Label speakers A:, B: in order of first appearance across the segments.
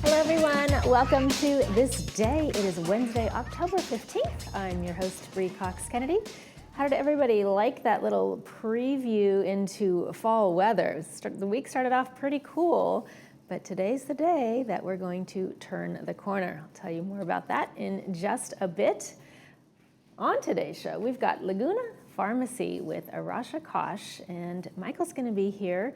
A: Hello everyone, welcome to This Day. It is Wednesday, October 15th. I'm your host, Bree Cox Kennedy. How did everybody like that little preview into fall weather? The week started off pretty cool, but today's the day that we're going to turn the corner. I'll tell you more about that in just a bit. On today's show, we've got Laguna Pharmacy with Arasha Kosh, and Michael's going to be here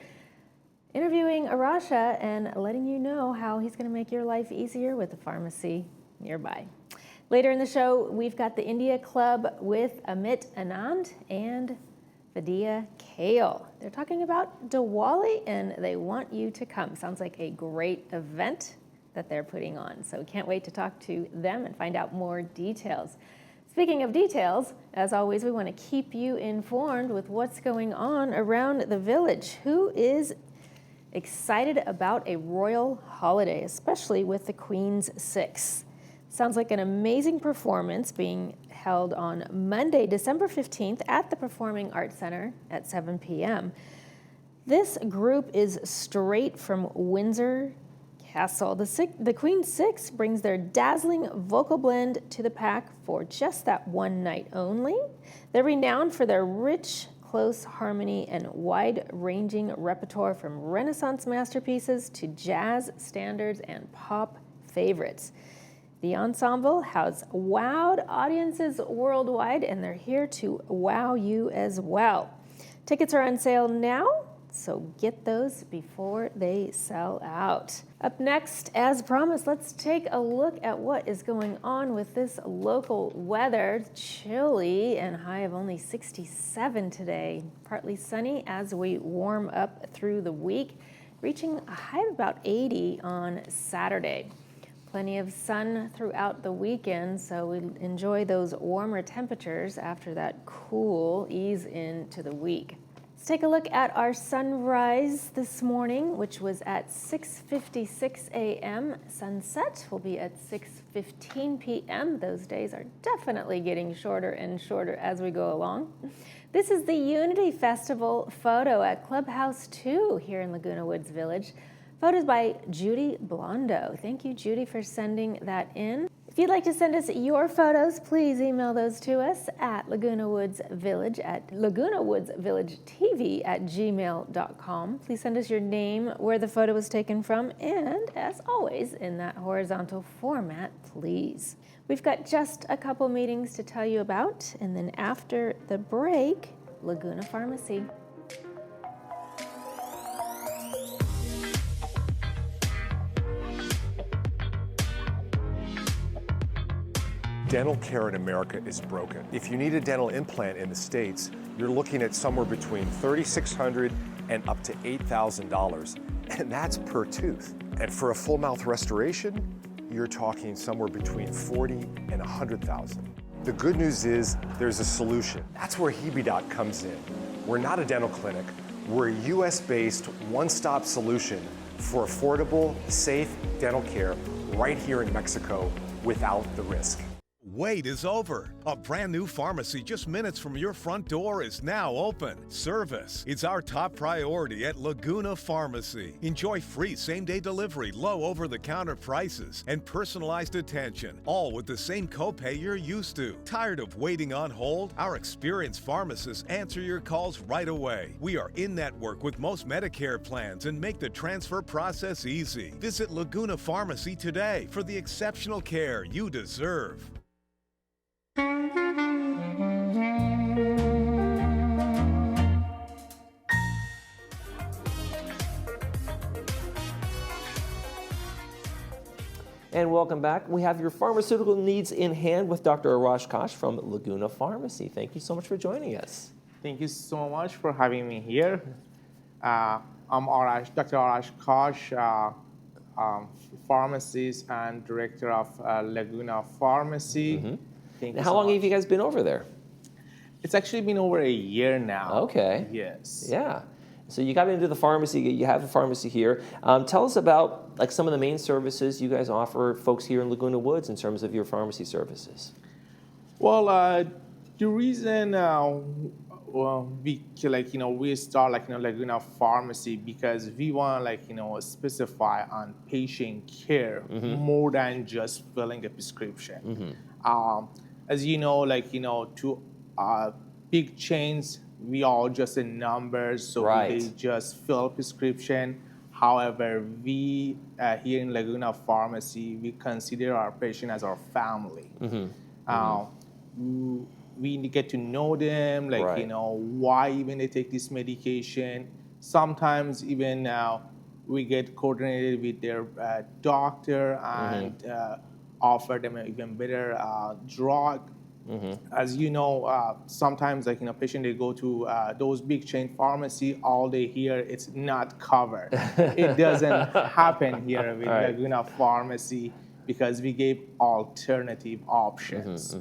A: interviewing Arasha and letting you know how he's going to make your life easier with a pharmacy nearby. Later in the show, we've got the India Club with Amit Anand and Vidya Kale. They're talking about Diwali and they want you to come. Sounds like a great event that they're putting on. So can't wait to talk to them and find out more details. Speaking of details, as always, we want to keep you informed with what's going on around the village. Who is excited about a royal holiday, especially with the Queen's Six? Sounds like an amazing performance being held on Monday, December 15th at the Performing Arts Center at 7 p.m. This group is straight from Windsor Castle. The Queen's Six brings their dazzling vocal blend to the pack for just that one night only. They're renowned for their rich, close harmony and wide-ranging repertoire from Renaissance masterpieces to jazz standards and pop favorites. The ensemble has wowed audiences worldwide, and they're here to wow you as well. Tickets are on sale now, so get those before they sell out. Up next, as promised, let's take a look at what is going on with this local weather. Chilly and high of only 67 today. Partly sunny as we warm up through the week, reaching a high of about 80 on Saturday. Plenty of sun throughout the weekend, so we enjoy those warmer temperatures after that cool ease into the week. Let's take a look at our sunrise this morning, which was at 6:56 a.m. Sunset will be at 6:15 p.m. Those days are definitely getting shorter and shorter as we go along. This is the Unity Festival photo at Clubhouse 2 here in Laguna Woods Village. Photos by Judy Blondo. Thank you, Judy, for sending that in. If you'd like to send us your photos, please email those to us at Laguna Woods Village at lagunawoodsvillagetv@gmail.com. Please send us your name, where the photo was taken from, and as always, in that horizontal format, please. We've got just a couple meetings to tell you about, and then after the break, Laguna Pharmacy.
B: Dental care in America is broken. If you need a dental implant in the States, you're looking at somewhere between $3,600 and up to $8,000, and that's per tooth. And for a full mouth restoration, you're talking somewhere between $40,000 and $100,000. The good news is there's a solution. That's where Hebidot comes in. We're not a dental clinic. We're a US-based one-stop solution for affordable, safe dental care right here in Mexico without the risk.
C: Wait is over. A brand new pharmacy just minutes from your front door is now open. Service is our top priority at Laguna Pharmacy. Enjoy free same-day delivery, low over-the-counter prices, and personalized attention, all with the same copay you're used to. Tired of waiting on hold? Our experienced pharmacists answer your calls right away. We are in network with most Medicare plans and make the transfer process easy. Visit Laguna Pharmacy today for the exceptional care you deserve.
D: And welcome back. We have your pharmaceutical needs in hand with Dr. Arasha Kosh from Laguna Pharmacy. Thank you so much for joining us.
E: Thank you so much for having me here. I'm Dr. Arasha Kosh, pharmacist and director of Laguna Pharmacy.
D: Mm-hmm. How long have you guys been over there?
E: It's actually been over a year now.
D: Okay.
E: Yes.
D: Yeah. So you got into the pharmacy. You have a pharmacy here. Tell us about like some of the main services you guys offer folks here in Laguna Woods in terms of your pharmacy services.
E: Well, the reason we start Laguna Pharmacy because we want to specify on patient care more than just filling a prescription. As you know, to big chains, we all just in numbers, so
D: Right.
E: they just fill prescription. However, we here in Laguna Pharmacy, we consider our patient as our family. Uh, we get to know them,
D: Right.
E: why even they take this medication. Sometimes even we get coordinated with their doctor and offer them an even better drug. As you know, sometimes patient they go to those big chain pharmacy, all they hear it's not covered. It doesn't happen here with
D: Right.
E: Laguna Pharmacy because we gave alternative options.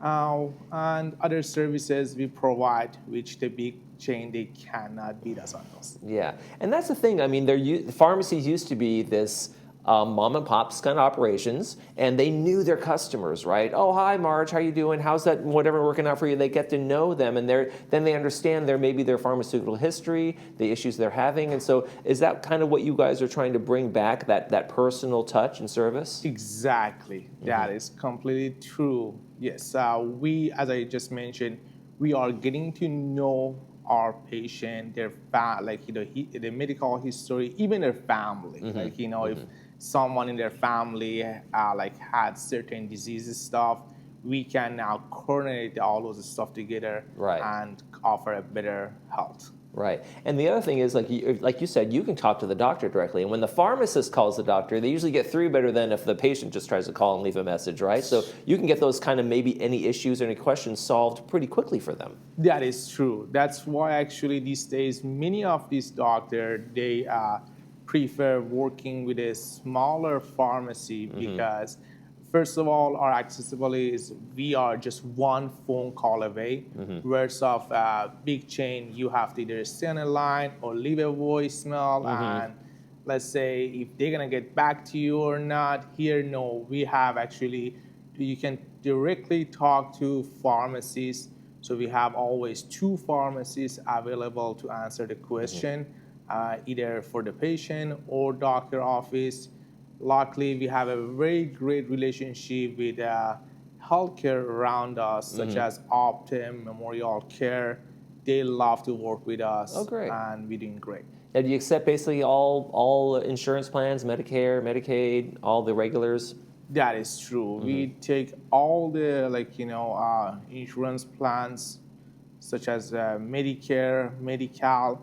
E: And other services we provide, which the big chain they cannot beat us on those.
D: Yeah, and that's the thing. I mean, pharmacies used to be this mom and pop's kind of operations, and they knew their customers, right? Oh, hi, Marge, how you doing? How's that whatever working out for you? They get to know them, and then they understand maybe their pharmaceutical history, the issues they're having, and so is that kind of what you guys are trying to bring back, that personal touch and service?
E: Exactly, that is completely true. Yes, we, as I just mentioned, we are getting to know our patient, their the medical history, even their family. If someone in their family had certain diseases stuff, we can now coordinate all those stuff together
D: Right.
E: and offer a better health.
D: Right. And the other thing is, like you said, you can talk to the doctor directly. And when the pharmacist calls the doctor, they usually get through better than if the patient just tries to call and leave a message, right? So you can get those kind of maybe any issues or any questions solved pretty quickly for them.
E: That is true. That's why actually these days, many of these doctors, they prefer working with a smaller pharmacy because first of all, our accessibility is we are just one phone call away. Whereas of big chain, you have to either stay on a line or leave a voicemail. And let's say if they're gonna get back to you or not. Here, no, we have actually, you can directly talk to pharmacies. So we have always 2 pharmacies available to answer the question, either for the patient or doctor office. Luckily, we have a very great relationship with healthcare around us, such as Optum, Memorial Care. They love to work with us.
D: Oh, great.
E: And we're doing great.
D: Now, do you accept basically all insurance plans, Medicare, Medicaid, all the regulars?
E: That is true. We take all the insurance plans, such as Medicare, Medi-Cal.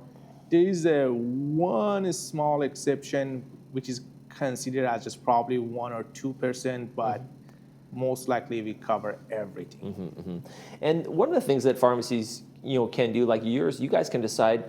E: There is one small exception, which is considered as just probably 1 or 2%, but most likely we cover everything.
D: And one of the things that pharmacies can do, like yours, you guys can decide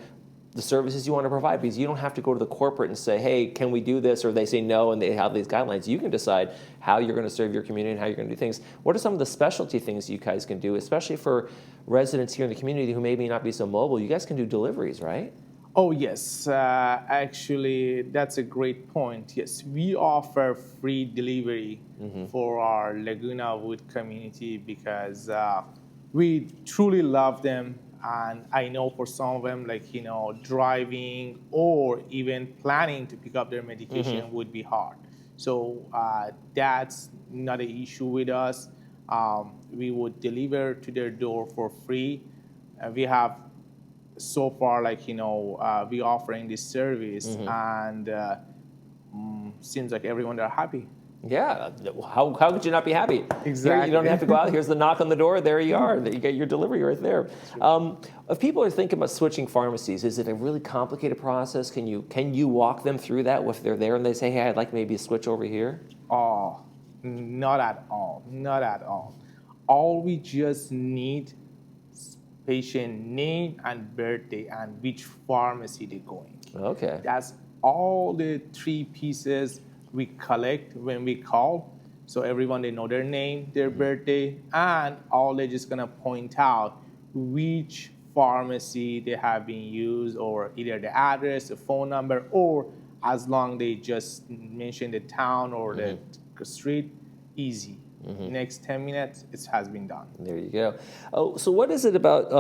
D: the services you want to provide because you don't have to go to the corporate and say, hey, can we do this? Or they say no and they have these guidelines. You can decide how you're going to serve your community and how you're going to do things. What are some of the specialty things you guys can do, especially for residents here in the community who maybe not be so mobile? You guys can do deliveries, right?
E: Oh, yes. Actually, that's a great point. Yes, we offer free delivery for our Laguna Woods community because we truly love them. And I know for some of them, driving or even planning to pick up their medication would be hard. So that's not an issue with us. We would deliver to their door for free. We have so far, we offering this service, and seems like everyone they're happy.
D: Yeah, how could you not be happy?
E: Exactly.
D: Here, you don't have to go out. Here's the knock on the door. There you are. You get your delivery right there. If people are thinking about switching pharmacies, is it a really complicated process? Can you walk them through that if they're there and they say, hey, I'd like maybe a switch over here?
E: Oh, not at all. Not at all. All we just need is patient name and birthday and which pharmacy they're going.
D: Okay.
E: That's all the 3 pieces we collect when we call. So everyone, they know their name, their birthday, and all they're just gonna point out which pharmacy they have been used, or either the address, the phone number, or as long they just mention the town or the street, easy. Next 10 minutes, it has been done.
D: There you go. Oh, so what is it about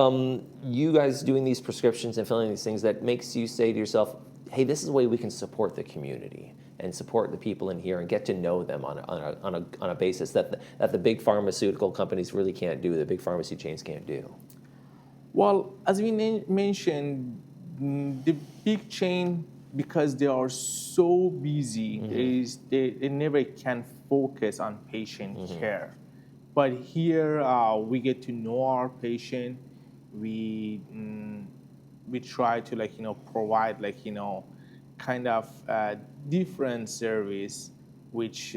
D: you guys doing these prescriptions and filling these things that makes you say to yourself, hey, this is a way we can support the community and support the people in here and get to know them on a basis that the big pharmaceutical companies really can't do, the big pharmacy chains can't do?
E: Well, as we mentioned, the big chain, because they are so busy, they never can focus on patient care. But here, we get to know our patient. We try to provide kind of different service, which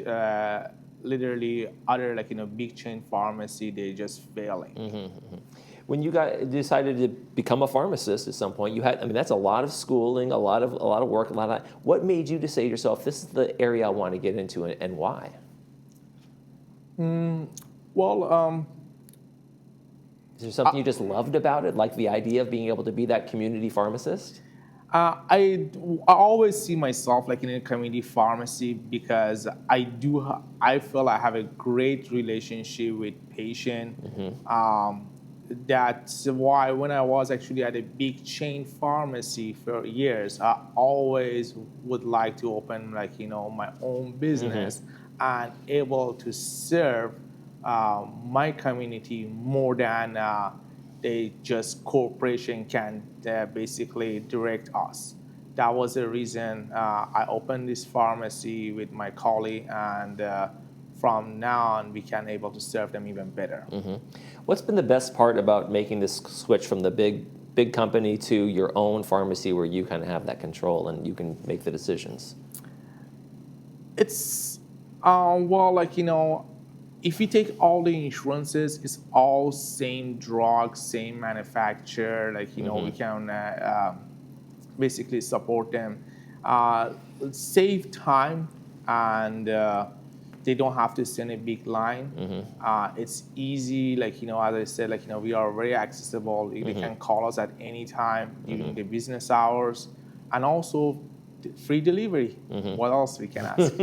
E: literally other big chain pharmacy, they just failing.
D: When you guys decided to become a pharmacist at some point, you had, I mean, that's a lot of schooling, a lot of work, what made you to say to yourself, this is the area I want to get into, and why?
E: Well,
D: is there something you just loved about it, like the idea of being able to be that community pharmacist?
E: I always see myself in a community pharmacy because I feel I have a great relationship with patient. That's why when I was actually at a big chain pharmacy for years, I always would like to open my own business and able to serve my community more than they just corporation can basically direct us. That was the reason I opened this pharmacy with my colleague, and from now on we can able to serve them even better.
D: What's been the best part about making this switch from the big company to your own pharmacy where you kind of have that control and you can make the decisions?
E: It's if you take all the insurances, it's all same drug, same manufacturer. We can basically support them, save time, and they don't have to send a big line. It's easy, as I said, we are very accessible. They can call us at any time during the business hours, and also free delivery. What else we can ask?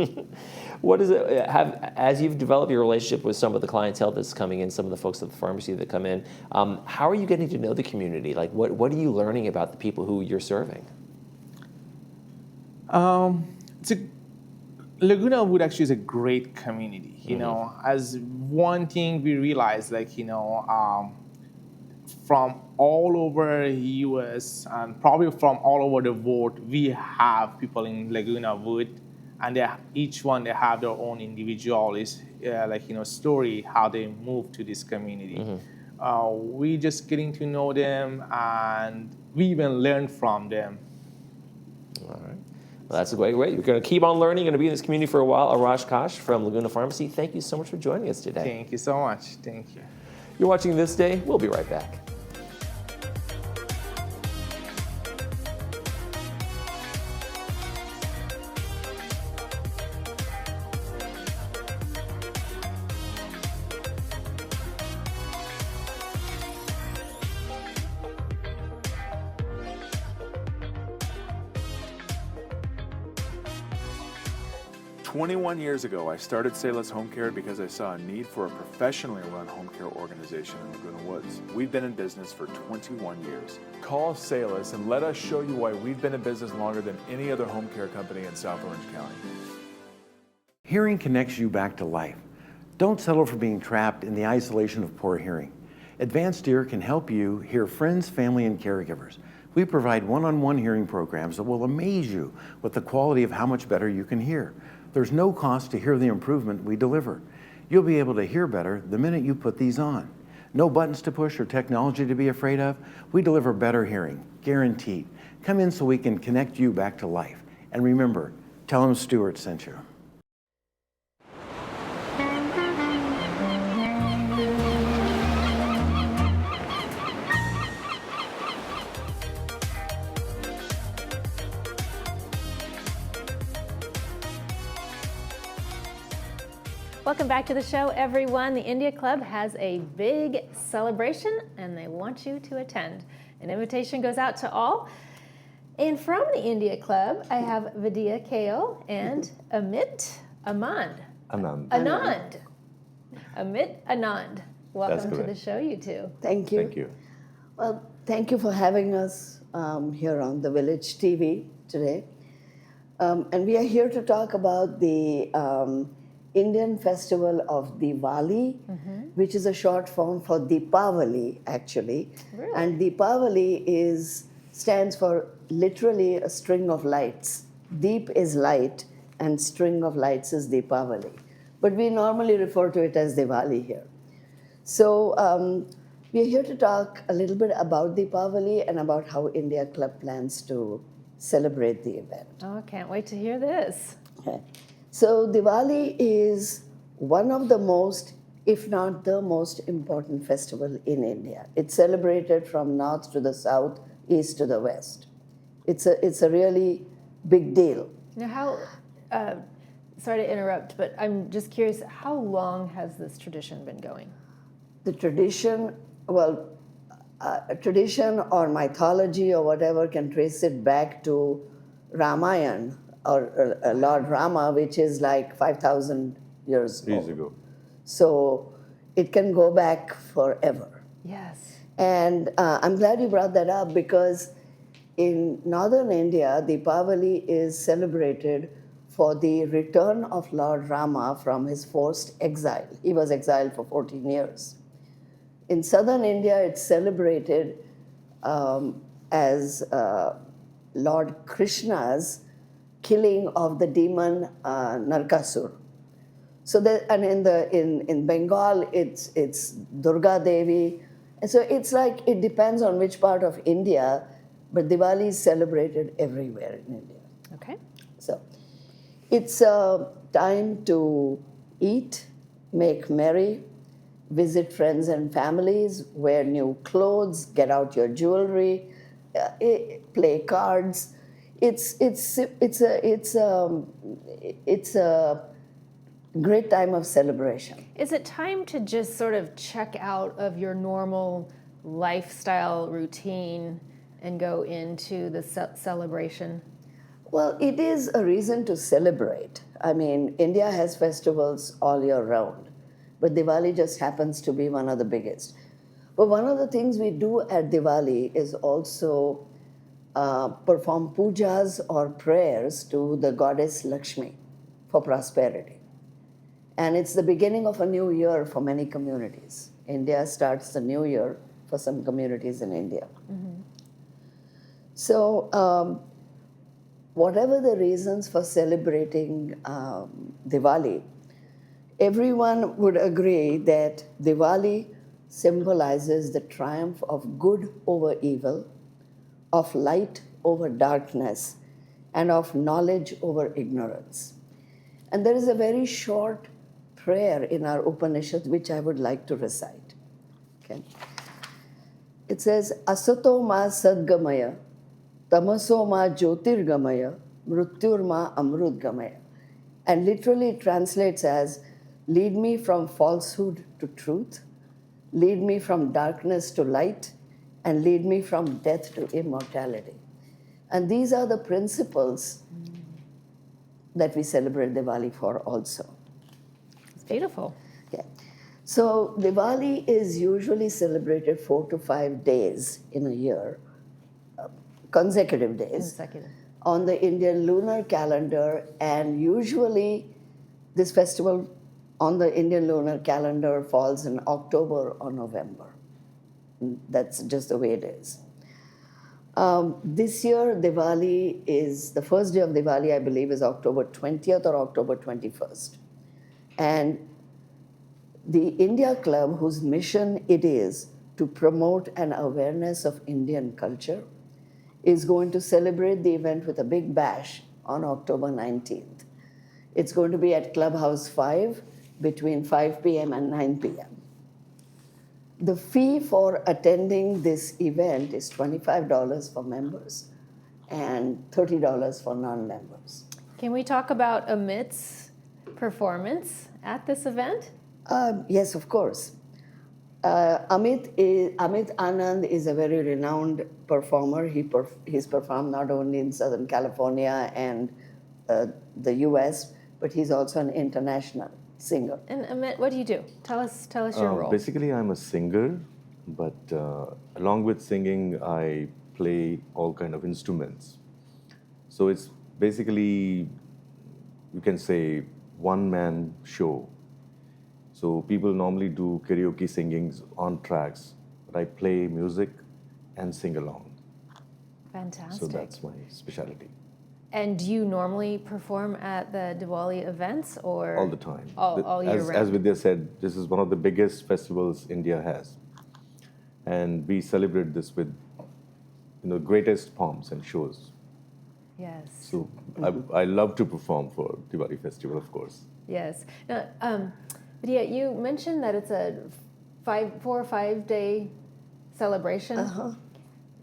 D: What is it, as you've developed your relationship with some of the clientele that's coming in, some of the folks at the pharmacy that come in, how are you getting to know the community? What are you learning about the people who you're serving?
E: Laguna Woods actually is a great community. As one thing we realized, from all over U.S. and probably from all over the world, we have people in Laguna Woods, and each one they have their own individual story how they moved to this community. We just getting to know them, and we even learn from them.
D: All right. Well, that's a great way. You're going to keep on learning. You're going to be in this community for a while. Arash Kosh from Laguna Pharmacy, thank you so much for joining us today.
E: Thank you so much. Thank you.
D: You're watching This Day. We'll be right back.
F: "21 years ago, I started Sayless Home Care because I saw a need for a professionally run home care organization in Laguna Woods. We've been in business for 21 years. Call Sayless and let us show you why we've been in business longer than any other home care company in South Orange County."
G: Hearing connects you back to life. Don't settle for being trapped in the isolation of poor hearing. Advanced Ear can help you hear friends, family, and caregivers. We provide one-on-one hearing programs that will amaze you with the quality of how much better you can hear. There's no cost to hear the improvement we deliver. You'll be able to hear better the minute you put these on. No buttons to push or technology to be afraid of. We deliver better hearing, guaranteed. Come in so we can connect you back to life. And remember, tell them Stuart sent you.
A: Welcome back to the show, everyone. The India Club has a big celebration, and they want you to attend. An invitation goes out to all. And from the India Club, I have Vidya Kale and Anand. Amit Anand, welcome to the
H: correct.
A: show, you two.
I: Thank you.
H: Thank you.
I: Well, thank you for having us here on the Village TV today. And we are here to talk about the Indian festival of Diwali, which is a short form for Deepavali, actually.
A: Really?
I: And Deepavali stands for literally a string of lights. Deep is light, and string of lights is Deepavali. But we normally refer to it as Diwali here. So we're here to talk a little bit about Deepavali and about how India Club plans to celebrate the event.
A: Oh, can't wait to hear this.
I: Okay. So Diwali is one of the most, if not the most important festival in India. It's celebrated from north to the south, east to the west. It's a really big deal.
A: Now, sorry to interrupt, but I'm just curious, how long has this tradition been going?
I: The tradition, a tradition or mythology or whatever can trace it back to Ramayana or Lord Rama, which is like 5,000 years
H: Ago.
I: So it can go back forever.
A: Yes.
I: And I'm glad you brought that up because in northern India, Deepavali is celebrated for the return of Lord Rama from his forced exile. He was exiled for 14 years. In southern India, it's celebrated as Lord Krishna's killing of the demon Narkasur. So and in Bengal, it's Durga Devi. And so it's like it depends on which part of India, but Diwali is celebrated everywhere in India.
A: Okay.
I: So it's a time to eat, make merry, visit friends and families, wear new clothes, get out your jewelry, play cards. It's a great time of celebration.
A: Is it time to just sort of check out of your normal lifestyle routine and go into the celebration?
I: Well, it is a reason to celebrate. I mean, India has festivals all year round, but Diwali just happens to be one of the biggest. But one of the things we do at Diwali is also perform pujas or prayers to the goddess Lakshmi for prosperity. And it's the beginning of a new year for many communities. India starts the new year for some communities in India. Mm-hmm. So whatever the reasons for celebrating Diwali, everyone would agree that Diwali symbolizes the triumph of good over evil, of light over darkness, and of knowledge over ignorance. And there is a very short prayer in our Upanishad which I would like to recite. Okay. It says, Asato ma sadgamaya, tamaso ma jyotirgamaya, mrutyur ma amrutgamaya. And literally it translates as, lead me from falsehood to truth, lead me from darkness to light, and lead me from death to immortality. And these are the principles that we celebrate Diwali for also.
A: It's beautiful.
I: Okay. So Diwali is usually celebrated 4 to 5 days in a year, consecutive days,
A: Consecutive.
I: on the Indian lunar calendar, and usually this festival on the Indian lunar calendar falls in October or November. That's just the way it is. This year, Diwali is, the first day of Diwali, I believe, is October 20th or October 21st. And the India Club, whose mission it is to promote an awareness of Indian culture, is going to celebrate the event with a big bash on October 19th. It's going to be at Clubhouse 5 between 5 p.m. and 9 p.m. The fee for attending this event is $25 for members and $30 for non-members.
A: Can we talk about Amit's performance at this event?
I: Yes, of course. Amit Anand is a very renowned performer. He's performed not only in Southern California and the US, but he's also an international singer.
A: And Amit, what do you do? Tell us your role.
H: Basically, I'm a singer, but along with singing, I play all kind of instruments. So it's basically, you can say, one-man show. So people normally do karaoke singings on tracks, but I play music and sing along.
A: Fantastic.
H: So that's my specialty.
A: And do you normally perform at the Diwali events or?
H: All the time.
A: All year round?
H: As Vidya said, this is one of the biggest festivals India has. And we celebrate this with greatest pomps and shows.
A: Yes.
H: So I love to perform for Diwali festival, of course.
A: Yes. Now, Vidya, you mentioned that it's a 4 or 5 day celebration.
I: Uh-huh.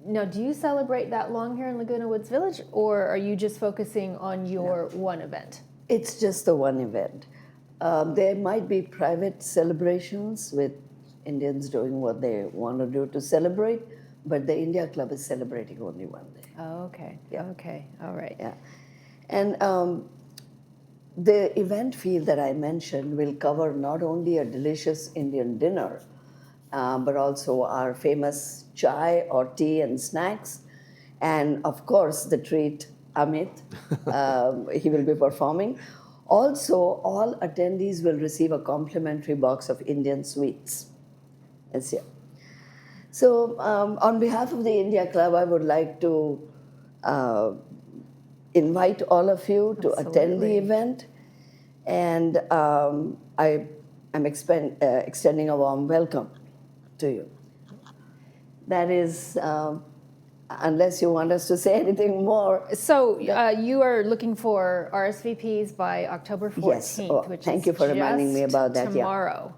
A: Now, do you celebrate that long here in Laguna Woods Village, or are you just focusing on your one event?
I: It's just the one event. There might be private celebrations with Indians doing what they want to do to celebrate, but the India Club is celebrating only one day.
A: Oh, okay.
I: Yeah.
A: Okay. All right.
I: Yeah. And the event field that I mentioned will cover not only a delicious Indian dinner, but also our famous chai or tea and snacks. And of course, the treat, Amit, he will be performing. Also, all attendees will receive a complimentary box of Indian sweets. That's it. So, on behalf of the India Club, I would like to invite all of you to attend the
A: Absolutely.
I: event. And I am extending a warm welcome to you. That is, unless you want us to say anything more.
A: So you are looking for RSVPs by October 14th,
I: Yes. Oh,
A: which
I: thank
A: is
I: you for reminding me
A: just
I: about that, yeah.
A: tomorrow.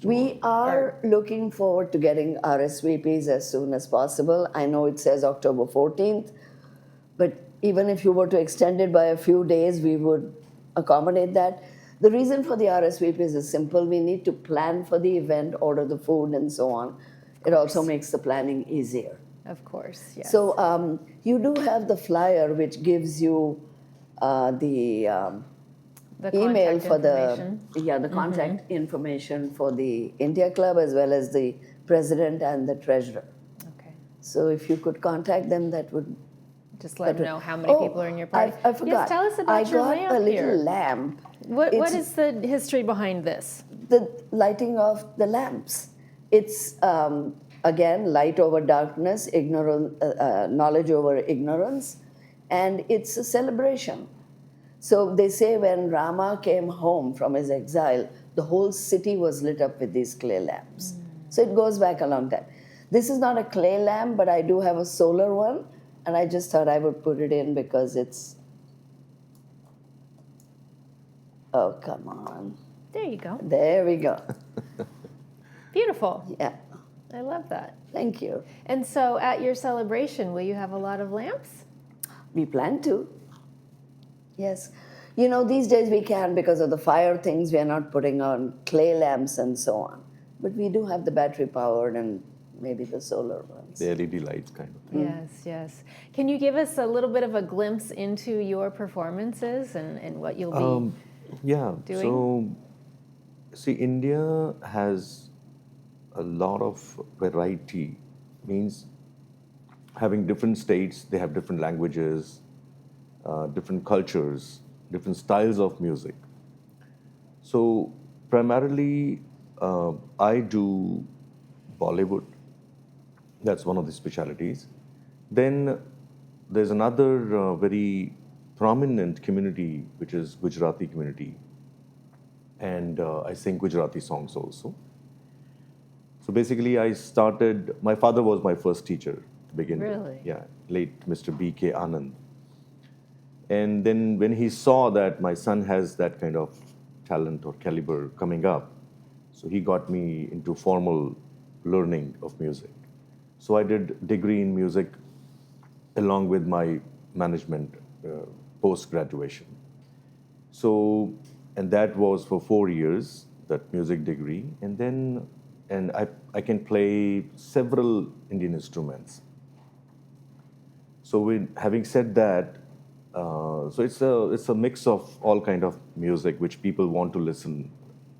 I: We are looking forward to getting RSVPs as soon as possible. I know it says October 14th, but even if you were to extend it by a few days, we would accommodate that. The reason for the RSVPs is simple. We need to plan for the event, order the food, and so on. It also makes the planning easier.
A: Of course, yes.
I: So you do have the flyer, which gives you the email
A: contact
I: for
A: information.
I: the contact information for the India Club as well as the president and the treasurer.
A: Okay.
I: So if you could contact them, that would.
A: Just let them know how many people are in your party.
I: I forgot.
A: Yes, tell us about your lamp
I: I got a little
A: here.
I: lamp.
A: What
I: It's
A: is the history behind this?
I: the lighting of the lamps? It's again light over darkness, knowledge over ignorance, and it's a celebration. So they say when Rama came home from his exile, the whole city was lit up with these clay lamps. So it goes back a long time. This is not a clay lamp, but I do have a solar one, and I just thought I would put it in because it's. Oh, come on.
A: There you go.
I: There we go.
A: Beautiful.
I: Yeah.
A: I love that.
I: Thank you.
A: And so at your celebration, will you have a lot of lamps?
I: We plan to. Yes. You know, these days we can because of the fire things. We are not putting on clay lamps and so on. But we do have the battery powered and maybe the solar ones.
H: The LED lights kind of thing.
A: Yes, yes. Can you give us a little bit of a glimpse into your performances and what you'll be doing?
H: So, see, India has a lot of variety, means having different states, they have different languages, different cultures, different styles of music. So, primarily, I do Bollywood. That's one of the specialities. Then there's another very prominent community, which is Gujarati community. And I sing Gujarati songs also. So basically my father was my first teacher to begin with.
A: Really?
H: Yeah, late Mr. B.K. Anand. And then when he saw that my son has that kind of talent or caliber coming up, so he got me into formal learning of music. So I did degree in music along with my management post-graduation. So, and that was for 4 years, that music degree. And I can play several Indian instruments. So having said that, so it's a mix of all kind of music which people want to listen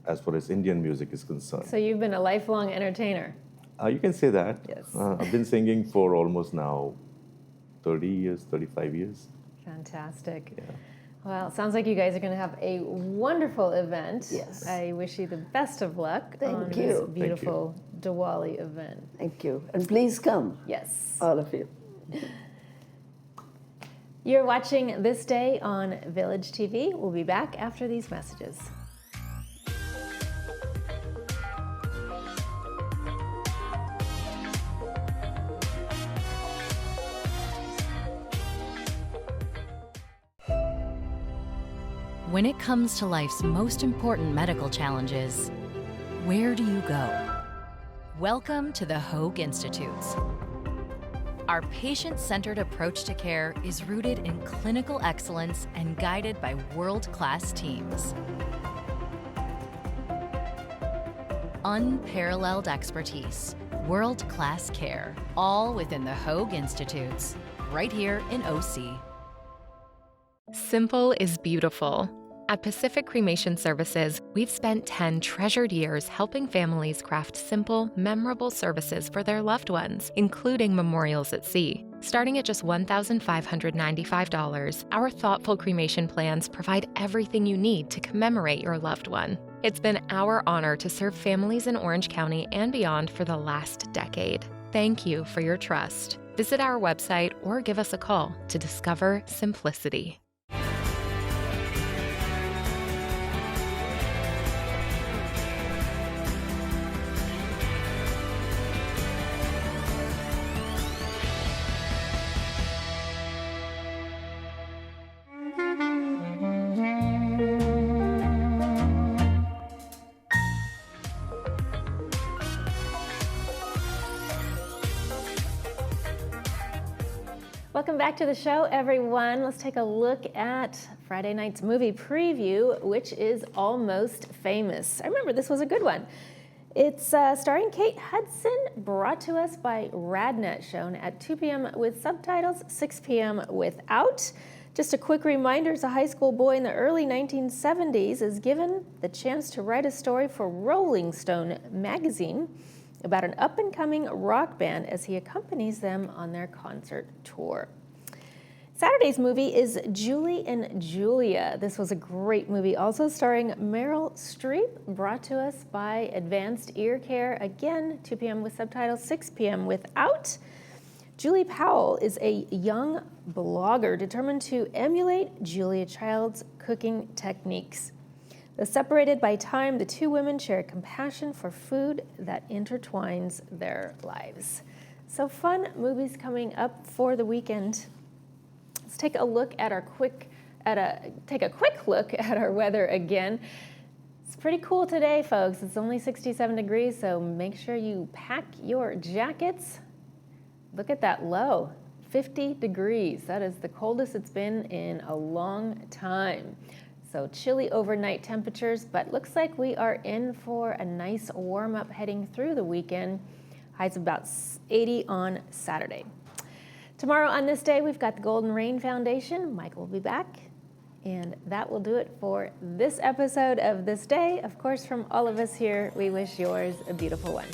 H: as far as Indian music is concerned.
A: So you've been a lifelong entertainer.
H: You can say that.
A: Yes.
H: I've been singing for almost now 30 years, 35 years.
A: Fantastic.
H: Yeah.
A: Well, it sounds like you guys are going to have a wonderful event.
I: Yes.
A: I wish you the best of luck
I: Thank
A: on
I: you.
A: this
I: Thank
A: beautiful Diwali event.
I: Thank you. And please come,
A: Yes.
I: all of you.
A: You're watching This Day on Village TV. We'll be back after these messages.
J: When it comes to life's most important medical challenges, where do you go? Welcome to the Hoag Institutes. Our patient-centered approach to care is rooted in clinical excellence and guided by world-class teams. Unparalleled expertise, world-class care, all within the Hoag Institutes, right here in OC.
K: Simple is beautiful. At Pacific Cremation Services, we've spent 10 treasured years helping families craft simple, memorable services for their loved ones, including memorials at sea. Starting at just $1,595, our thoughtful cremation plans provide everything you need to commemorate your loved one. It's been our honor to serve families in Orange County and beyond for the last decade. Thank you for your trust. Visit our website or give us a call to discover simplicity.
A: Welcome back to the show, everyone. Let's take a look at Friday night's movie preview, which is Almost Famous. I remember this was a good one. It's starring Kate Hudson, brought to us by RadNet, shown at 2 p.m. with subtitles, 6 p.m. without. Just a quick reminder, as a high school boy in the early 1970s is given the chance to write a story for Rolling Stone magazine about an up-and-coming rock band as he accompanies them on their concert tour. Saturday's movie is Julie and Julia. This was a great movie, also starring Meryl Streep, brought to us by Advanced Ear Care, again, 2 p.m. with subtitles, 6 p.m. without. Julie Powell is a young blogger determined to emulate Julia Child's cooking techniques. Though separated by time, the two women share compassion for food that intertwines their lives. So fun movies coming up for the weekend. Let's take a look at take a quick look at our weather again. It's pretty cool today, folks. It's only 67 degrees, so make sure you pack your jackets. Look at that low, 50 degrees. That is the coldest it's been in a long time. So chilly overnight temperatures, but looks like we are in for a nice warm up heading through the weekend. Highs of about 80 on Saturday. Tomorrow on this day, we've got the Golden Rain Foundation. Michael will be back. And that will do it for this episode of This Day. Of course, from all of us here, we wish yours a beautiful one.